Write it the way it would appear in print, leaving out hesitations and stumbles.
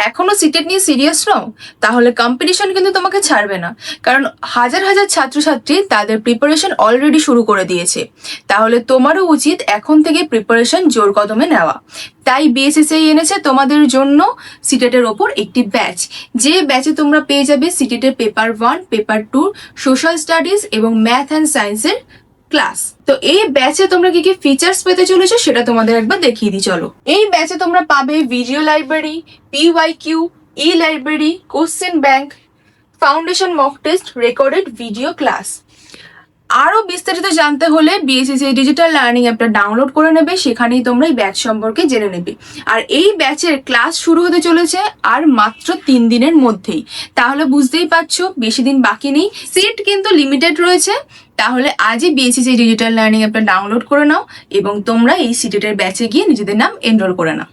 এখনো সিটেট নিয়ে সিরিয়াস নও, তাহলে কম্পিটিশন কিন্তু তোমাকে ছাড়বে না, কারণ হাজার হাজার ছাত্রছাত্রী তাদের প্রিপারেশন অলরেডি শুরু করে দিয়েছে। তাহলে তোমারও উচিত এখন থেকে প্রিপারেশন জোর কদমে নেওয়া। তাই বিএসএসসিআই এনেছে তোমাদের জন্য সিটেটের ওপর একটি ব্যাচ, যে ব্যাচে তোমরা পেয়ে যাবে সিটেটের পেপার 1, পেপার 2, সোশ্যাল স্টাডিজ এবং ম্যাথ অ্যান্ড সায়েন্সের ক্লাস। তো এই ব্যাচে তোমরা কি কি ফিচার্স পেতে চলেছো সেটা তোমাদের একবার দেখিয়ে দিই চলো। এই ব্যাচে তোমরা পাবে video library, PYQ, e library, question bank, foundation mock test, recorded video class. আরও বিস্তারিত জানতে হলে বিএসএসসিআই ডিজিটাল লার্নিং অ্যাপটা ডাউনলোড করে নেবে, সেখানেই তোমরা এই ব্যাচ সম্পর্কে জেনে নেবে। আর এই ব্যাচের ক্লাস শুরু হতে চলেছে আর মাত্র 3 দিনের মধ্যেই, তাহলে বুঝতেই পারছো বেশি দিন বাকি নেই, সিট কিন্তু লিমিটেড রয়েছে। তাহলে আজই বিএসএসসিআই ডিজিটাল লার্নিং অ্যাপটা ডাউনলোড করে নাও এবং তোমরা এই সিটেটের ব্যাচে গিয়ে নিজেদের নাম এনরোল করে নাও।